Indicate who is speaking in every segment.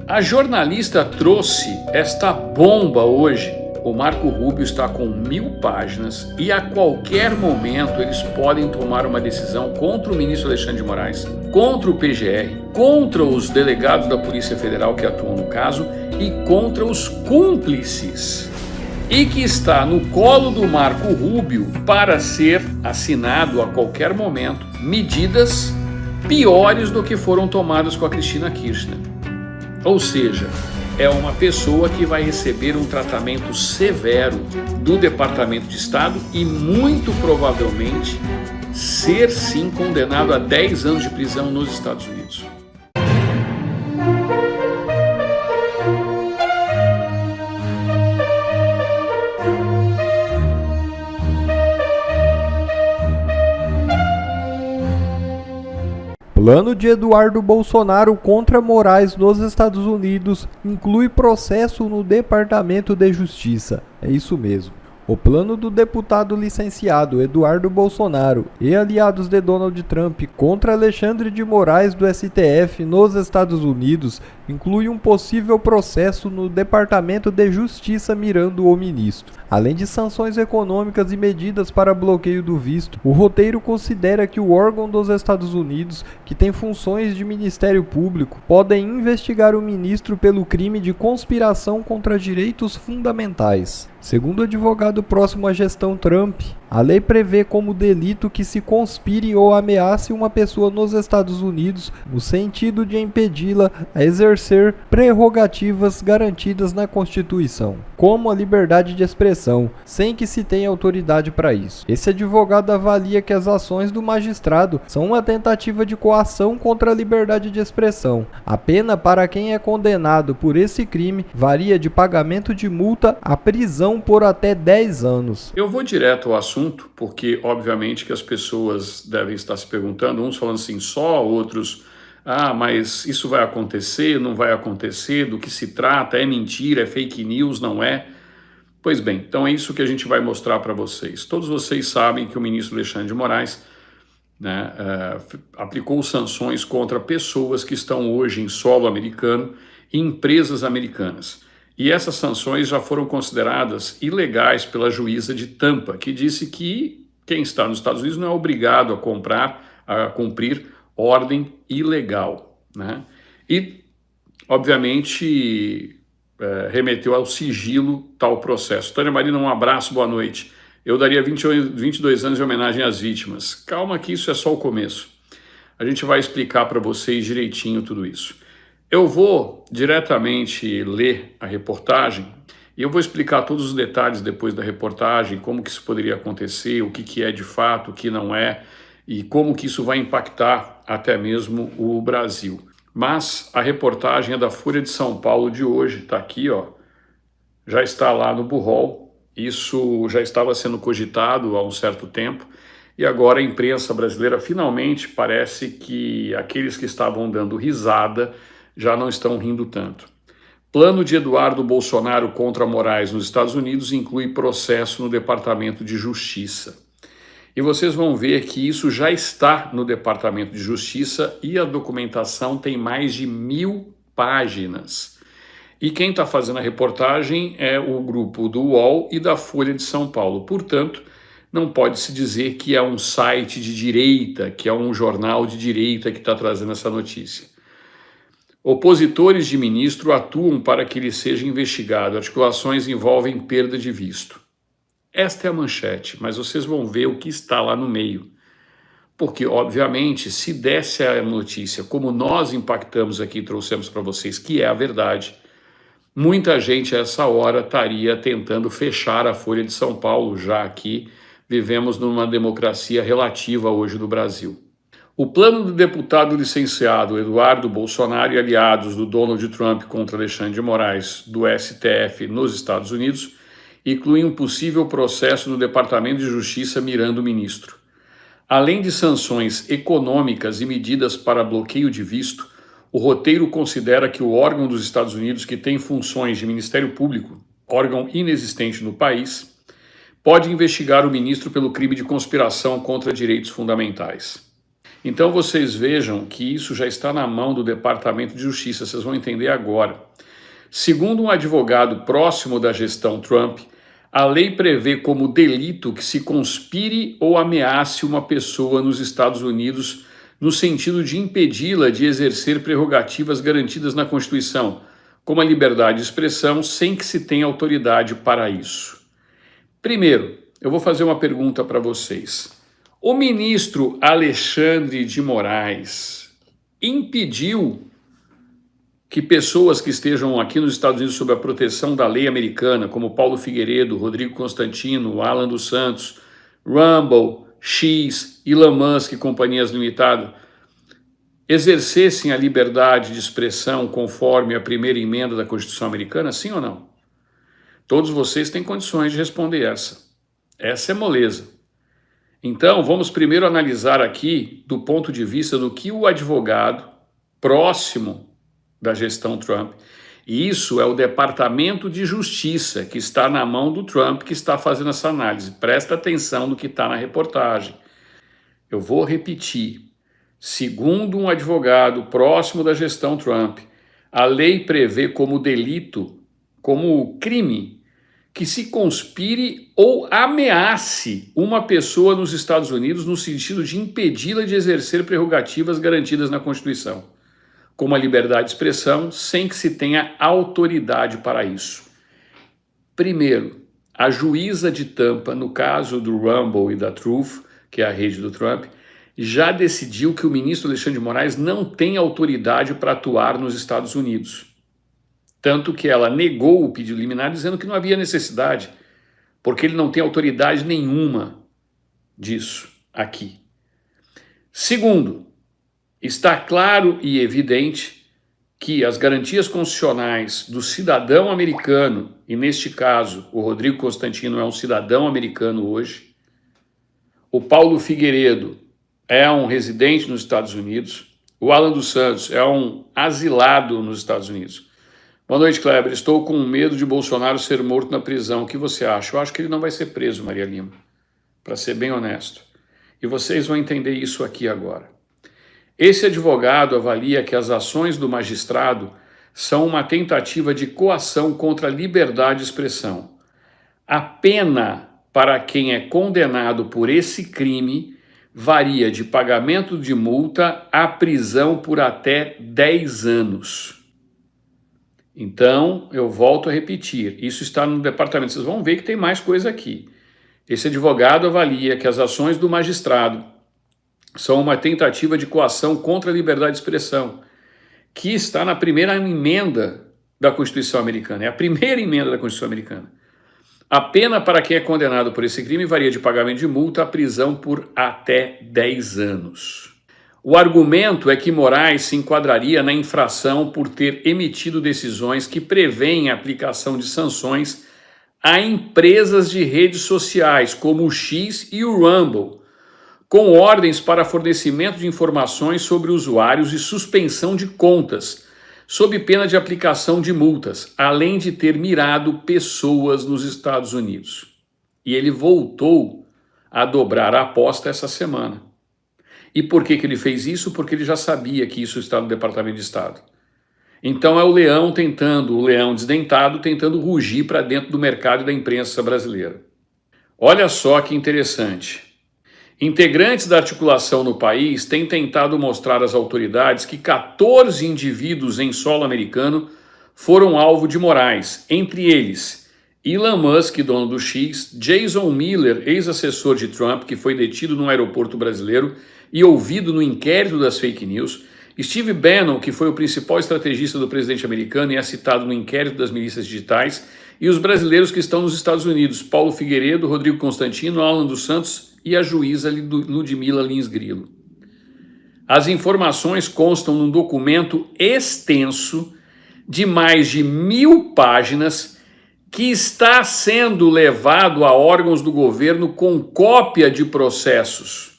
Speaker 1: A jornalista trouxe esta bomba hoje. O Marco Rubio está com 1000 páginas e a qualquer momento eles podem tomar uma decisão contra o ministro Alexandre de Moraes, contra o PGR, contra os delegados da Polícia Federal que atuam no caso e contra os cúmplices. E que está no colo do Marco Rubio para ser assinado a qualquer momento medidas piores do que foram tomadas com a Cristina Kirchner. Ou seja, é uma pessoa que vai receber um tratamento severo do Departamento de Estado e muito provavelmente ser sim condenado a 10 anos de prisão nos Estados Unidos.
Speaker 2: Plano de Eduardo Bolsonaro contra Moraes nos Estados Unidos inclui processo no Departamento de Justiça. É isso mesmo. O plano do deputado licenciado Eduardo Bolsonaro e aliados de Donald Trump contra Alexandre de Moraes do STF nos Estados Unidos inclui um possível processo no Departamento de Justiça mirando o ministro. Além de sanções econômicas e medidas para bloqueio do visto, o roteiro considera que o órgão dos Estados Unidos, que tem funções de Ministério Público, podem investigar o ministro pelo crime de conspiração contra direitos fundamentais. Segundo o advogado próximo à gestão Trump, a lei prevê como delito que se conspire ou ameace uma pessoa nos Estados Unidos no sentido de impedi-la a exercer prerrogativas garantidas na Constituição, como a liberdade de expressão, sem que se tenha autoridade para isso. Esse advogado avalia que as ações do magistrado são uma tentativa de coação contra a liberdade de expressão. A pena para quem é condenado por esse crime varia de pagamento de multa a prisão por até 10 anos.
Speaker 1: Eu vou direto ao assunto, porque obviamente que as pessoas devem estar se perguntando, uns falando assim só, outros, mas isso vai acontecer, não vai acontecer, do que se trata, é mentira, é fake news, não é? Pois bem, então é isso que a gente vai mostrar para vocês. Todos vocês sabem que o ministro Alexandre de Moraes aplicou sanções contra pessoas que estão hoje em solo americano e empresas americanas. E essas sanções já foram consideradas ilegais pela juíza de Tampa, que disse que quem está nos Estados Unidos não é obrigado a cumprir ordem ilegal, né? E, obviamente, remeteu ao sigilo tal processo. Tânia Marina, um abraço, boa noite. Eu daria 22 anos de homenagem às vítimas. Calma que isso é só o começo. A gente vai explicar para vocês direitinho tudo isso. Eu vou diretamente ler a reportagem e eu vou explicar todos os detalhes depois da reportagem, como que isso poderia acontecer, o que é de fato, o que não é e como que isso vai impactar até mesmo o Brasil. Mas a reportagem é da Folha de São Paulo de hoje, está aqui, ó, já está lá no Burrol, isso já estava sendo cogitado há um certo tempo e agora a imprensa brasileira finalmente parece que aqueles que estavam dando risada já não estão rindo tanto. Plano de Eduardo Bolsonaro contra Moraes nos Estados Unidos inclui processo no Departamento de Justiça. E vocês vão ver que isso já está no Departamento de Justiça e a documentação tem mais de 1000 páginas. E quem está fazendo a reportagem é o grupo do UOL e da Folha de São Paulo. Portanto, não pode-se dizer que é um site de direita, que é um jornal de direita que está trazendo essa notícia. Opositores de ministro atuam para que ele seja investigado. Articulações envolvem perda de visto. Esta é a manchete, mas vocês vão ver o que está lá no meio. Porque, obviamente, se desse a notícia como nós impactamos aqui e trouxemos para vocês, que é a verdade, muita gente a essa hora estaria tentando fechar a Folha de São Paulo, já que vivemos numa democracia relativa hoje no Brasil. O plano do deputado licenciado Eduardo Bolsonaro e aliados do Donald Trump contra Alexandre de Moraes do STF nos Estados Unidos inclui um possível processo no Departamento de Justiça mirando o ministro. Além de sanções econômicas e medidas para bloqueio de visto, o roteiro considera que o órgão dos Estados Unidos que tem funções de Ministério Público, órgão inexistente no país, pode investigar o ministro pelo crime de conspiração contra direitos fundamentais. Então vocês vejam que isso já está na mão do Departamento de Justiça, vocês vão entender agora. Segundo um advogado próximo da gestão Trump, a lei prevê como delito que se conspire ou ameace uma pessoa nos Estados Unidos no sentido de impedi-la de exercer prerrogativas garantidas na Constituição, como a liberdade de expressão, sem que se tenha autoridade para isso. Primeiro, eu vou fazer uma pergunta para vocês. O ministro Alexandre de Moraes impediu que pessoas que estejam aqui nos Estados Unidos sob a proteção da lei americana, como Paulo Figueiredo, Rodrigo Constantino, Alan dos Santos, Rumble, X, Elon Musk e companhias limitadas, exercessem a liberdade de expressão conforme a primeira emenda da Constituição americana, sim ou não? Todos vocês têm condições de responder essa. Essa é moleza. Então, vamos primeiro analisar aqui do ponto de vista do que o advogado próximo da gestão Trump, e isso é o Departamento de Justiça, que está na mão do Trump, que está fazendo essa análise. Presta atenção no que está na reportagem. Eu vou repetir. Segundo um advogado próximo da gestão Trump, a lei prevê como delito, como crime, que se conspire ou ameace uma pessoa nos Estados Unidos no sentido de impedi-la de exercer prerrogativas garantidas na Constituição, como a liberdade de expressão, sem que se tenha autoridade para isso. Primeiro, a juíza de Tampa, no caso do Rumble e da Truth, que é a rede do Trump, já decidiu que o ministro Alexandre de Moraes não tem autoridade para atuar nos Estados Unidos. Tanto que ela negou o pedido liminar, dizendo que não havia necessidade, porque ele não tem autoridade nenhuma disso aqui. Segundo, está claro e evidente que as garantias constitucionais do cidadão americano, e neste caso o Rodrigo Constantino é um cidadão americano hoje, o Paulo Figueiredo é um residente nos Estados Unidos, o Alan dos Santos é um asilado nos Estados Unidos. Boa noite, Kleber. Estou com medo de Bolsonaro ser morto na prisão. O que você acha? Eu acho que ele não vai ser preso, Maria Lima, para ser bem honesto. E vocês vão entender isso aqui agora. Esse advogado avalia que as ações do magistrado são uma tentativa de coação contra a liberdade de expressão. A pena para quem é condenado por esse crime varia de pagamento de multa a prisão por até 10 anos. Então, eu volto a repetir, isso está no departamento, vocês vão ver que tem mais coisa aqui. Esse advogado avalia que as ações do magistrado são uma tentativa de coação contra a liberdade de expressão, que está na primeira emenda da Constituição Americana, é a primeira emenda da Constituição Americana. A pena para quem é condenado por esse crime varia de pagamento de multa a prisão por até 10 anos. O argumento é que Moraes se enquadraria na infração por ter emitido decisões que prevêem a aplicação de sanções a empresas de redes sociais, como o X e o Rumble, com ordens para fornecimento de informações sobre usuários e suspensão de contas, sob pena de aplicação de multas, além de ter mirado pessoas nos Estados Unidos. E ele voltou a dobrar a aposta essa semana. E por que ele fez isso? Porque ele já sabia que isso está no Departamento de Estado. Então é o leão desdentado, tentando rugir para dentro do mercado e da imprensa brasileira. Olha só que interessante. Integrantes da articulação no país têm tentado mostrar às autoridades que 14 indivíduos em solo americano foram alvo de Moraes, entre eles Elon Musk, dono do X, Jason Miller, ex-assessor de Trump, que foi detido no aeroporto brasileiro e ouvido no inquérito das fake news, Steve Bannon, que foi o principal estrategista do presidente americano e é citado no inquérito das milícias digitais, e os brasileiros que estão nos Estados Unidos, Paulo Figueiredo, Rodrigo Constantino, Alan dos Santos e a juíza Ludmila Lins Grilo. As informações constam num documento extenso de mais de 1000 páginas que está sendo levado a órgãos do governo com cópia de processos.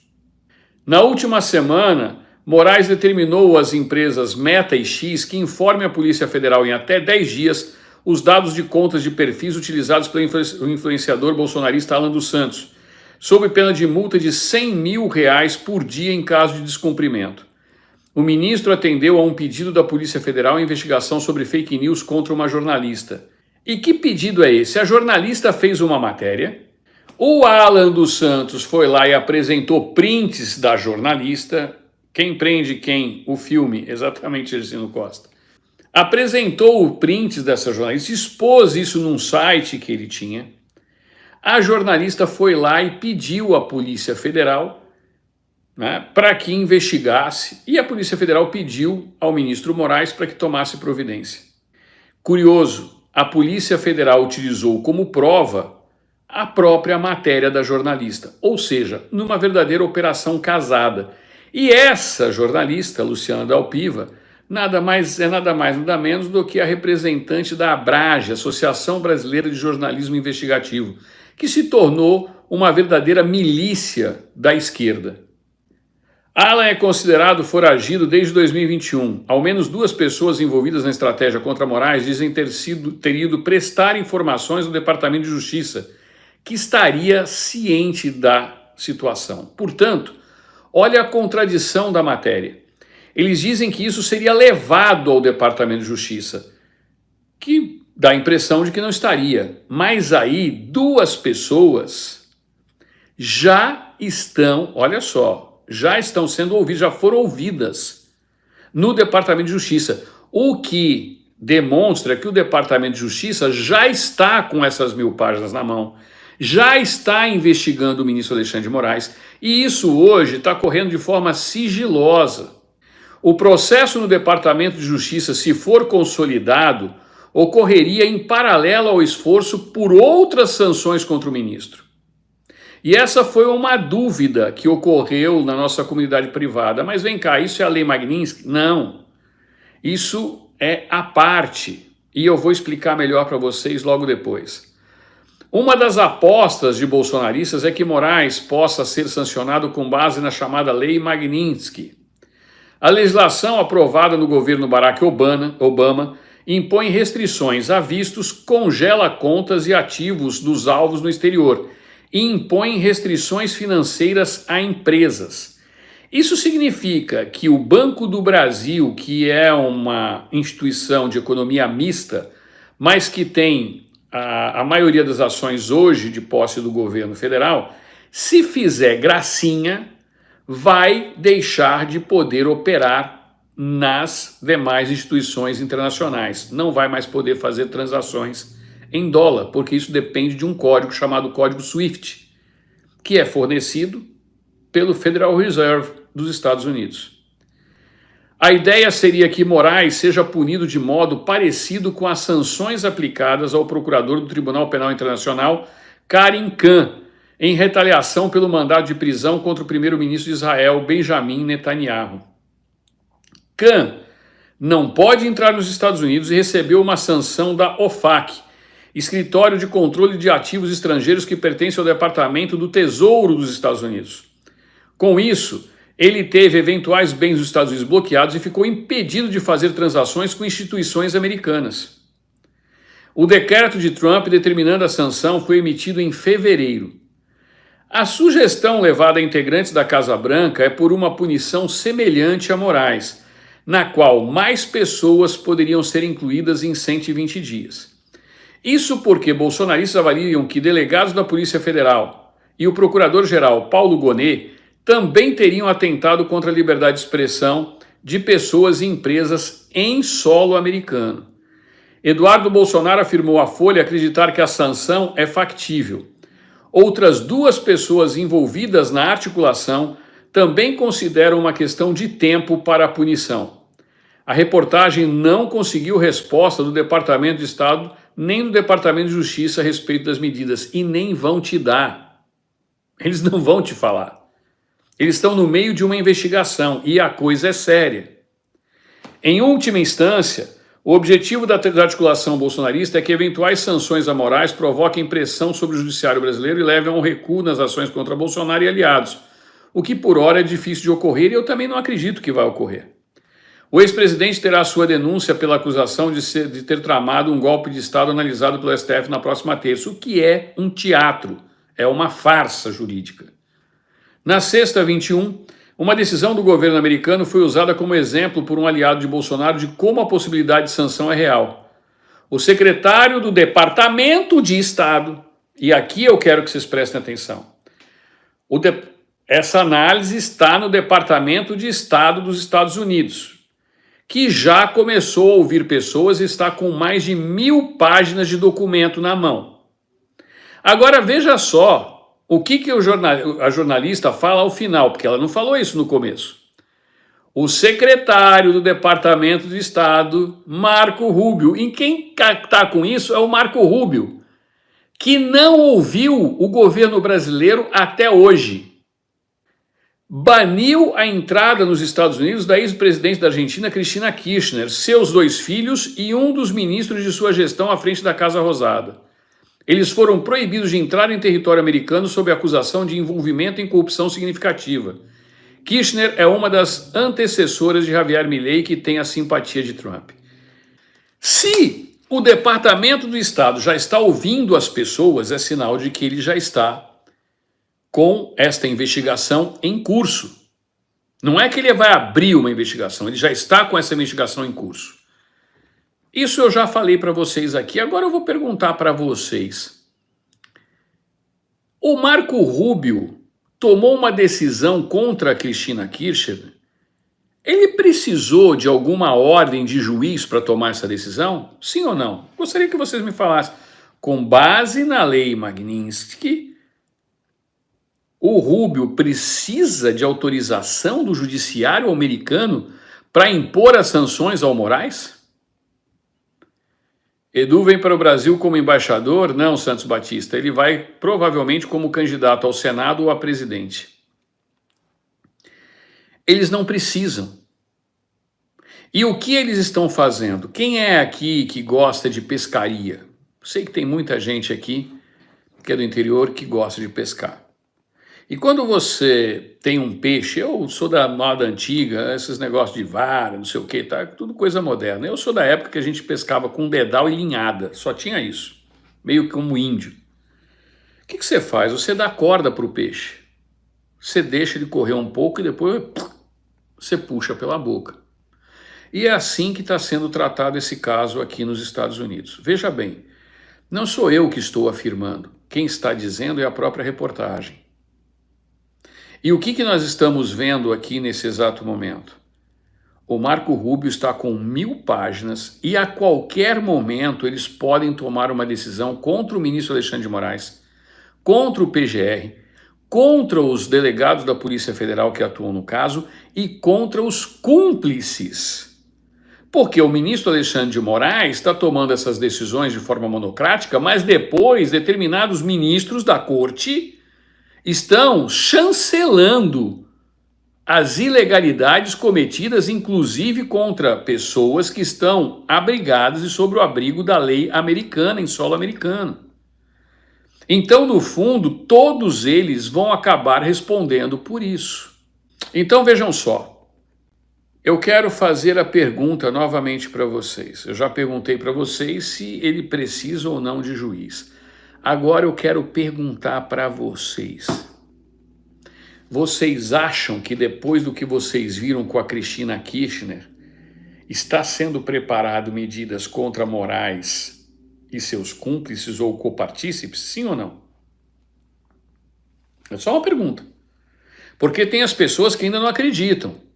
Speaker 1: Na última semana, Moraes determinou às empresas Meta e X que informem a Polícia Federal em até 10 dias os dados de contas de perfis utilizados pelo influenciador bolsonarista Alan dos Santos, sob pena de multa de R$100 mil por dia em caso de descumprimento. O ministro atendeu a um pedido da Polícia Federal em investigação sobre fake news contra uma jornalista. E que pedido é esse? A jornalista fez uma matéria, o Alan dos Santos foi lá e apresentou prints da jornalista. Quem prende quem? O filme, exatamente, Ercino Costa. Apresentou o prints dessa jornalista, expôs isso num site que ele tinha. A jornalista foi lá e pediu à Polícia Federal, né, para que investigasse, e a Polícia Federal pediu ao ministro Moraes para que tomasse providência. Curioso, a Polícia Federal utilizou como prova a própria matéria da jornalista, ou seja, numa verdadeira operação casada. E essa jornalista, Luciana Dalpiva, nada mais nada menos do que a representante da ABRAGE, Associação Brasileira de Jornalismo Investigativo, que se tornou uma verdadeira milícia da esquerda. Alan é considerado foragido desde 2021. Ao menos 2 pessoas envolvidas na estratégia contra Moraes dizem ter ido prestar informações no Departamento de Justiça, que estaria ciente da situação. Portanto, olha a contradição da matéria. Eles dizem que isso seria levado ao Departamento de Justiça, que dá a impressão de que não estaria. Mas aí 2 pessoas já estão, olha só, já estão sendo ouvidas, já foram ouvidas no Departamento de Justiça, o que demonstra que o Departamento de Justiça já está com essas 1000 páginas na mão, já está investigando o ministro Alexandre de Moraes, e isso hoje está correndo de forma sigilosa. O processo no Departamento de Justiça, se for consolidado, ocorreria em paralelo ao esforço por outras sanções contra o ministro. E essa foi uma dúvida que ocorreu na nossa comunidade privada. Mas vem cá, isso é a Lei Magnitsky? Não. Isso é a parte. E eu vou explicar melhor para vocês logo depois. Uma das apostas de bolsonaristas é que Moraes possa ser sancionado com base na chamada Lei Magnitsky. A legislação aprovada no governo Barack Obama impõe restrições a vistos, congela contas e ativos dos alvos no exterior e impõe restrições financeiras a empresas. Isso significa que o Banco do Brasil, que é uma instituição de economia mista, mas que tem a maioria das ações hoje de posse do governo federal, se fizer gracinha, vai deixar de poder operar nas demais instituições internacionais. Não vai mais poder fazer transações em dólar, porque isso depende de um código chamado Código SWIFT, que é fornecido pelo Federal Reserve dos Estados Unidos. A ideia seria que Moraes seja punido de modo parecido com as sanções aplicadas ao procurador do Tribunal Penal Internacional, Karim Khan, em retaliação pelo mandado de prisão contra o primeiro-ministro de Israel, Benjamin Netanyahu. Khan não pode entrar nos Estados Unidos e recebeu uma sanção da OFAC, Escritório de Controle de Ativos Estrangeiros, que pertence ao Departamento do Tesouro dos Estados Unidos. Com isso, ele teve eventuais bens dos Estados Unidos bloqueados e ficou impedido de fazer transações com instituições americanas. O decreto de Trump determinando a sanção foi emitido em fevereiro. A sugestão levada a integrantes da Casa Branca é por uma punição semelhante a Moraes, na qual mais pessoas poderiam ser incluídas em 120 dias. Isso porque bolsonaristas avaliam que delegados da Polícia Federal e o procurador-geral Paulo Gonet também teriam atentado contra a liberdade de expressão de pessoas e empresas em solo americano. Eduardo Bolsonaro afirmou à Folha acreditar que a sanção é factível. Outras 2 pessoas envolvidas na articulação também consideram uma questão de tempo para a punição. A reportagem não conseguiu resposta do Departamento de Estado nem do Departamento de Justiça a respeito das medidas, e nem vão te dar. Eles não vão te falar. Eles estão no meio de uma investigação e a coisa é séria. Em última instância, o objetivo da articulação bolsonarista é que eventuais sanções a Moraes provoquem pressão sobre o judiciário brasileiro e levem a um recuo nas ações contra Bolsonaro e aliados, o que por hora é difícil de ocorrer e eu também não acredito que vai ocorrer. O ex-presidente terá sua denúncia pela acusação de ter tramado um golpe de Estado analisado pelo STF na próxima terça, o que é um teatro, É uma farsa jurídica. Na sexta, 21, uma decisão do governo americano foi usada como exemplo por um aliado de Bolsonaro de como a possibilidade de sanção é real. O secretário do Departamento de Estado, e aqui eu quero que vocês prestem atenção, essa análise está no Departamento de Estado dos Estados Unidos, que já começou a ouvir pessoas e está com mais de 1000 páginas de documento na mão. Agora veja só o que a jornalista fala ao final, porque ela não falou isso no começo. O secretário do Departamento de Estado, Marco Rubio, e quem está com isso é o Marco Rubio, que não ouviu o governo brasileiro até hoje. Baniu a entrada nos Estados Unidos da ex-presidente da Argentina, Cristina Kirchner, seus 2 filhos e um dos ministros de sua gestão à frente da Casa Rosada. Eles foram proibidos de entrar em território americano sob acusação de envolvimento em corrupção significativa. Kirchner é uma das antecessoras de Javier Milei, que tem a simpatia de Trump. Se o Departamento do Estado já está ouvindo as pessoas, é sinal de que ele já está com esta investigação em curso. Não é que ele vai abrir uma investigação, ele já está com essa investigação em curso. Isso eu já falei para vocês aqui, agora eu vou perguntar para vocês. O Marco Rubio tomou uma decisão contra a Cristina Kirchner? Ele precisou de alguma ordem de juiz para tomar essa decisão? Sim ou não? Gostaria que vocês me falassem. Com base na lei Magnitsky, o Rubio precisa de autorização do judiciário americano para impor as sanções ao Moraes? Edu vem para o Brasil como embaixador? Não, Santos Batista. Ele vai provavelmente como candidato ao Senado ou a presidente. Eles não precisam. E o que eles estão fazendo? Quem é aqui que gosta de pescaria? Sei que tem muita gente aqui que é do interior que gosta de pescar. E quando você tem um peixe, eu sou da moda antiga, esses negócios de vara, não sei o que, tá? Tudo coisa moderna. Eu sou da época que a gente pescava com dedal e linhada, só tinha isso, meio como índio. O que você faz? Você dá corda para o peixe, você deixa ele correr um pouco e depois você puxa pela boca. E é assim que está sendo tratado esse caso aqui nos Estados Unidos. Veja bem, não sou eu que estou afirmando, quem está dizendo é a própria reportagem. E o que nós estamos vendo aqui nesse exato momento? O Marco Rubio está com 1000 páginas e a qualquer momento eles podem tomar uma decisão contra o ministro Alexandre de Moraes, contra o PGR, contra os delegados da Polícia Federal que atuam no caso e contra os cúmplices. Porque o ministro Alexandre de Moraes está tomando essas decisões de forma monocrática, mas depois determinados ministros da corte estão chancelando as ilegalidades cometidas, inclusive contra pessoas que estão abrigadas e sob o abrigo da lei americana, em solo americano. Então, no fundo, todos eles vão acabar respondendo por isso. Então, vejam só, eu quero fazer a pergunta novamente para vocês. Eu já perguntei para vocês se ele precisa ou não de juiz. Agora eu quero perguntar para vocês. Vocês acham que depois do que vocês viram com a Cristina Kirchner, está sendo preparado medidas contra Moraes e seus cúmplices ou copartícipes? Sim ou não? É só uma pergunta. Porque tem as pessoas que ainda não acreditam.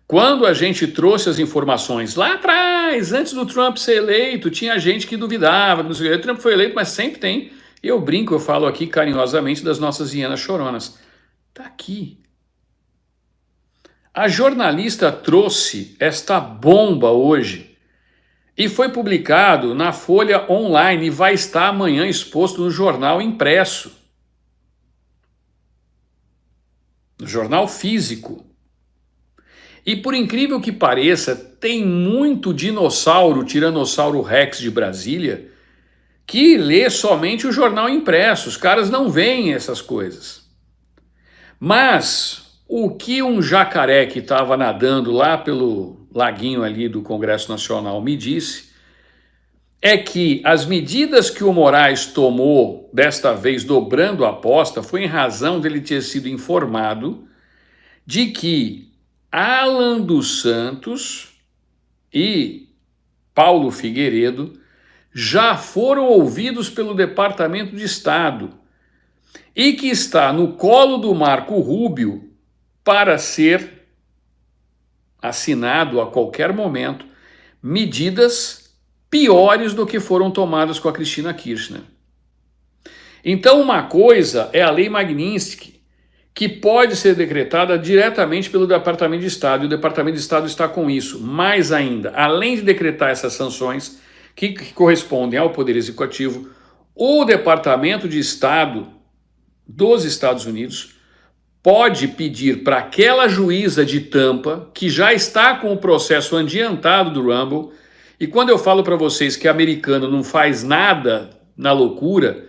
Speaker 1: Quando a gente trouxe as informações lá atrás, antes do Trump ser eleito, tinha gente que duvidava, não sei o que. O Trump foi eleito, mas sempre tem. E eu brinco, eu falo aqui carinhosamente das nossas hienas choronas. Está aqui. A jornalista trouxe esta bomba hoje e foi publicado na Folha Online e vai estar amanhã exposto no jornal impresso, no jornal físico. E por incrível que pareça, tem muito dinossauro, Tiranossauro Rex de Brasília, que lê somente o jornal impresso. Os caras não veem essas coisas. Mas o que um jacaré que estava nadando lá pelo laguinho ali do Congresso Nacional me disse é que as medidas que o Moraes tomou, desta vez dobrando a aposta, foi em razão dele ter sido informado de que Alan dos Santos e Paulo Figueiredo já foram ouvidos pelo Departamento de Estado e que está no colo do Marco Rubio para ser assinado a qualquer momento medidas piores do que foram tomadas com a Cristina Kirchner. Então, uma coisa é a Lei Magnitsky, que pode ser decretada diretamente pelo Departamento de Estado, e o Departamento de Estado está com isso. Mais ainda, além de decretar essas sanções que correspondem ao Poder Executivo, o Departamento de Estado dos Estados Unidos pode pedir para aquela juíza de Tampa, que já está com o processo adiantado do Rumble, e quando eu falo para vocês que americano não faz nada na loucura,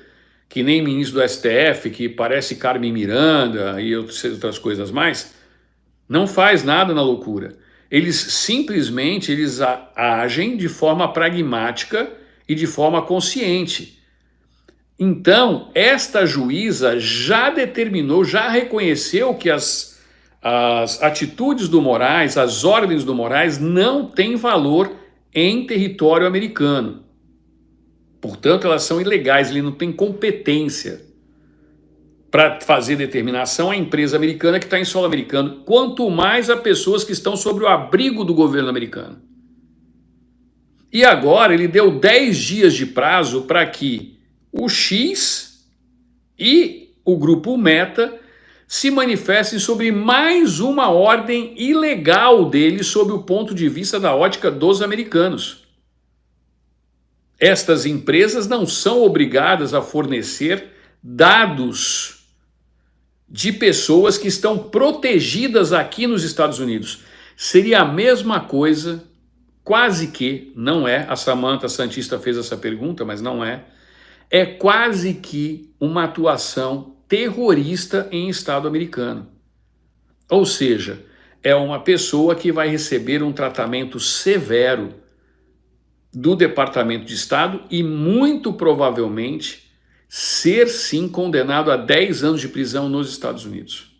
Speaker 1: que nem ministro do STF, que parece Carmen Miranda e outras coisas mais, não faz nada na loucura. Eles simplesmente agem de forma pragmática e de forma consciente. Então, esta juíza já determinou, já reconheceu que as atitudes do Moraes, as ordens do Moraes não têm valor em território americano. Portanto, elas são ilegais, ele não tem competência para fazer determinação à empresa americana que está em solo americano, quanto mais a pessoas que estão sob o abrigo do governo americano. E agora ele deu 10 dias de prazo para que o X e o grupo Meta se manifestem sobre mais uma ordem ilegal dele sob o ponto de vista da ótica dos americanos. Estas empresas não são obrigadas a fornecer dados de pessoas que estão protegidas aqui nos Estados Unidos. Seria a mesma coisa, quase que, não é, a Samantha Santista fez essa pergunta, mas não é quase que uma atuação terrorista em Estado americano. Ou seja, é uma pessoa que vai receber um tratamento severo do Departamento de Estado e muito provavelmente ser sim condenado a 10 anos de prisão nos Estados Unidos.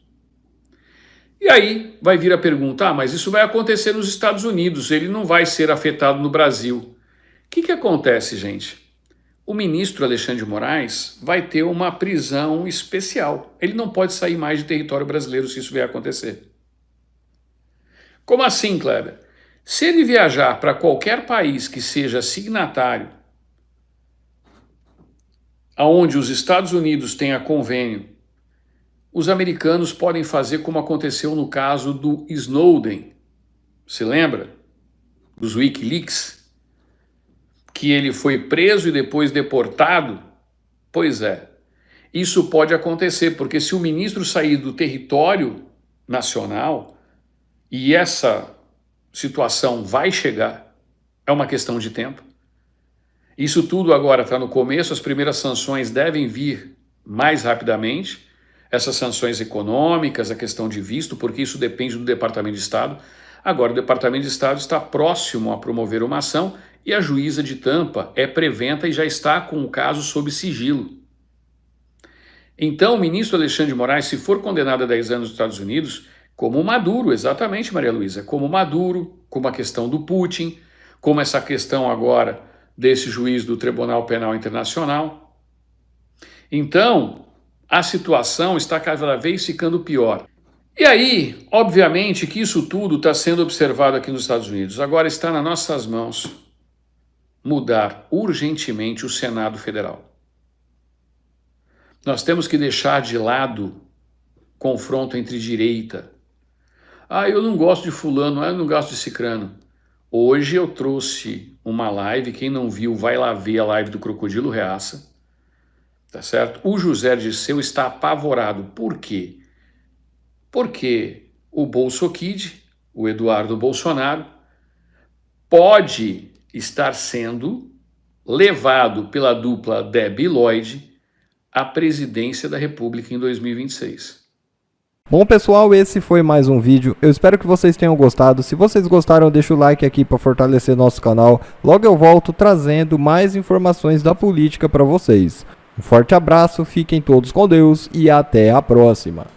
Speaker 1: E aí vai vir a pergunta, mas isso vai acontecer nos Estados Unidos, ele não vai ser afetado no Brasil. O que acontece, gente? O ministro Alexandre de Moraes vai ter uma prisão especial. Ele não pode sair mais de território brasileiro se isso vier a acontecer. Como assim, Kleber? Se ele viajar para qualquer país que seja signatário, aonde os Estados Unidos tenha convênio, os americanos podem fazer como aconteceu no caso do Snowden. Se lembra? Dos Wikileaks? Que ele foi preso e depois deportado? Pois é. Isso pode acontecer, porque se o ministro sair do território nacional, e essa situação vai chegar, é uma questão de tempo. Isso tudo agora está no começo, as primeiras sanções devem vir mais rapidamente, essas sanções econômicas, a questão de visto, porque isso depende do Departamento de Estado. Agora, o Departamento de Estado está próximo a promover uma ação e a juíza de Tampa é preventa e já está com o caso sob sigilo. Então, o ministro Alexandre de Moraes, se for condenado a 10 anos nos Estados Unidos, como o Maduro, exatamente, Maria Luísa, como o Maduro, como a questão do Putin, como essa questão agora desse juiz do Tribunal Penal Internacional. Então, a situação está cada vez ficando pior. E aí, obviamente que isso tudo está sendo observado aqui nos Estados Unidos. Agora está nas nossas mãos mudar urgentemente o Senado Federal. Nós temos que deixar de lado confronto entre direita. Eu não gosto de fulano, eu não gosto de cicrano. Hoje eu trouxe uma live, quem não viu vai lá ver a live do Crocodilo Reaça, tá certo? O José Dirceu está apavorado. Por quê? Porque o BolsoKid, o Eduardo Bolsonaro, pode estar sendo levado pela dupla Debbie Lloyd à presidência da República em 2026.
Speaker 2: Bom pessoal, esse foi mais um vídeo, eu espero que vocês tenham gostado. Se vocês gostaram, deixa o like aqui para fortalecer nosso canal. Logo eu volto trazendo mais informações da política para vocês. Um forte abraço, fiquem todos com Deus e até a próxima.